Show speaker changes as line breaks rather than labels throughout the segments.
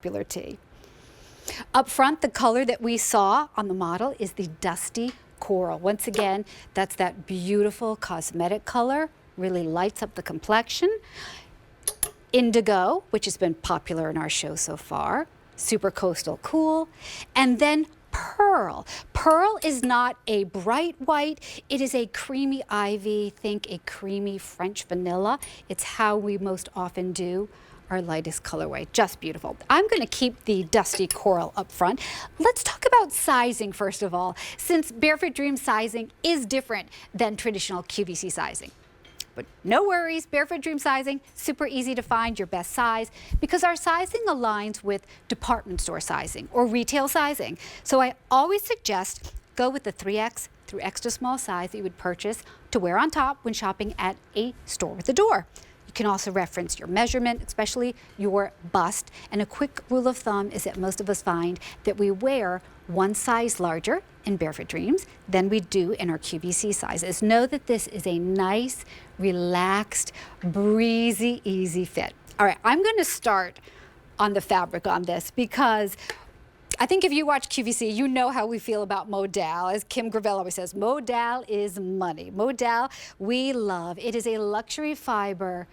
popular tee. Up front, the color that we saw on the model is the dusty coral. Once again, that's that beautiful cosmetic color, really lights up the complexion. Indigo, which has been popular in our show so far, super coastal cool, and then pearl. Pearl is not a bright white, it is a creamy ivy, think a creamy French vanilla. It's how we most often do our lightest colorway. Just beautiful. I'm going to keep the dusty coral up front. Let's talk about sizing first of all, since Barefoot Dreams sizing is different than traditional QVC sizing. But no worries, Barefoot Dream sizing, super easy to find your best size because our sizing aligns with department store sizing or retail sizing. So I always suggest go with the 3X through extra small size that you would purchase to wear on top when shopping at a store with a door. You can also reference your measurement, especially your bust. And a quick rule of thumb is that most of us find that we wear one size larger in Barefoot Dreams than we do in our QVC sizes. Know that this is a nice, relaxed, breezy, easy fit. All right, I'm going to start on the fabric on this because I think if you watch QVC, you know how we feel about Modal. As Kim Gravel always says, Modal is money. Modal, we love. It is a luxury fiber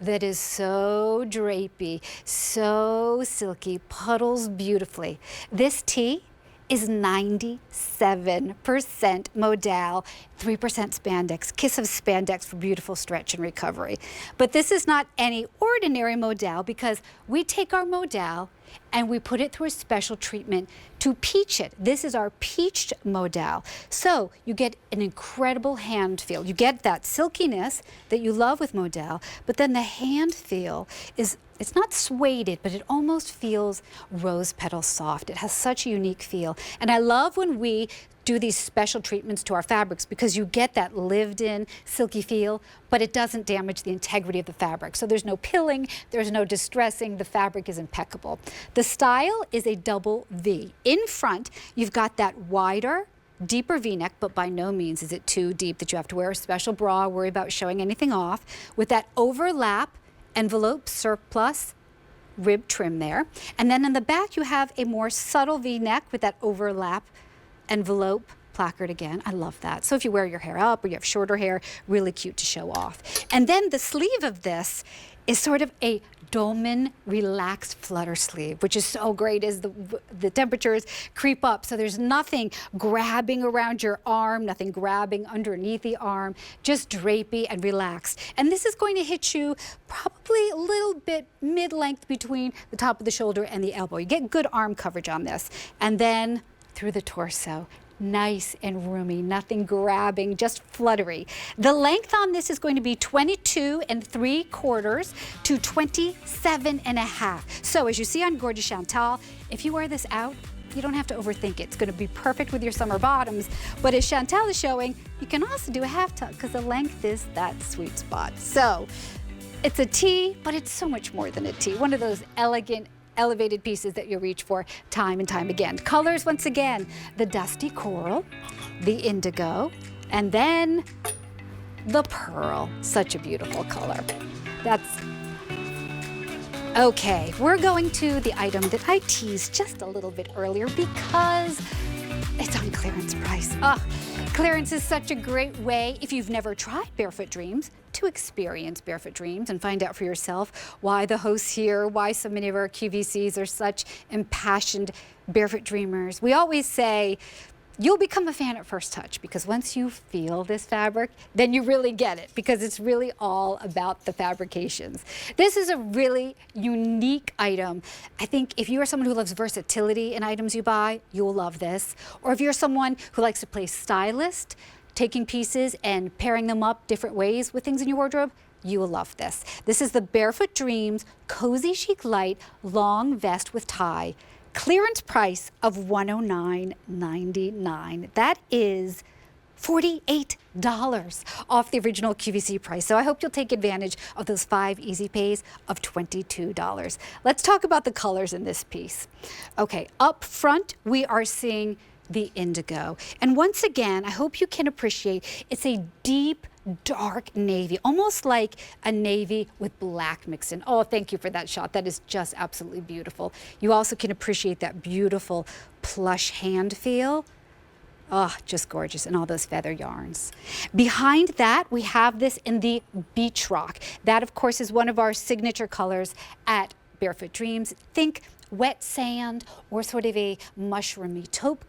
that is so drapey, so silky, puddles beautifully. This tee is 97% Modal, 3% spandex, kiss of spandex for beautiful stretch and recovery. But this is not any ordinary Modal because we take our Modal and we put it through a special treatment to peach it. This is our peached Modal. So you get an incredible hand feel. You get that silkiness that you love with Modal, but then the hand feel is, it's not suede, but it almost feels rose petal soft. It has such a unique feel. And I love when we do these special treatments to our fabrics because you get that lived-in silky feel, but it doesn't damage the integrity of the fabric. So there's no pilling, there's no distressing, the fabric is impeccable. The style is a double V. In front, you've got that wider, deeper V-neck, but by no means is it too deep that you have to wear a special bra, worry about showing anything off, with that overlap envelope surplus rib trim there. And then in the back, you have a more subtle V-neck with that overlap envelope placard again. I love that. So if you wear your hair up or you have shorter hair, really cute to show off. And then the sleeve of this is sort of a dolman relaxed flutter sleeve, which is so great as the temperatures creep up. So there's nothing grabbing around your arm, nothing grabbing underneath the arm, just drapey and relaxed. And this is going to hit you probably a little bit mid-length between the top of the shoulder and the elbow. You get good arm coverage on this. And then through the torso. Nice and roomy, nothing grabbing, just fluttery. The length on this is going to be 22 3/4 to 27.5. So as you see on Gorgeous Chantal, if you wear this out, you don't have to overthink it. It's going to be perfect with your summer bottoms. But as Chantal is showing, you can also do a half tuck because the length is that sweet spot. So it's a tee, but it's so much more than a tee. One of those elegant, elevated pieces that you'll reach for time and time again. Colors, once again, the dusty coral, the indigo, and then the pearl. Such a beautiful color. That's okay. We're going to the item that I teased just a little bit earlier because it's on clearance price. Clearance is such a great way, if you've never tried Barefoot Dreams, to experience Barefoot Dreams and find out for yourself why the hosts here, why so many of our QVCs are such impassioned Barefoot Dreamers. We always say, you'll become a fan at first touch because once you feel this fabric, then you really get it because it's really all about the fabrications. This is a really unique item. I think if you are someone who loves versatility in items you buy, you'll love this. Or if you're someone who likes to play stylist, taking pieces and pairing them up different ways with things in your wardrobe, you will love this. This is the Barefoot Dreams Cozy Chic Light Long Vest with Tie. Clearance price of $109.99. That is $48 off the original QVC price. So I hope you'll take advantage of those 5 easy pays of $22. Let's talk about the colors in this piece. Okay, up front, we are seeing the indigo. And once again, I hope you can appreciate it's a deep, dark navy, almost like a navy with black mixed in. Oh, thank you for that shot. That is just absolutely beautiful. You also can appreciate that beautiful plush hand feel. Oh, just gorgeous, and all those feather yarns. Behind that, we have this in the beach rock. That, of course, is one of our signature colors at Barefoot Dreams. Think wet sand or sort of a mushroomy taupe color.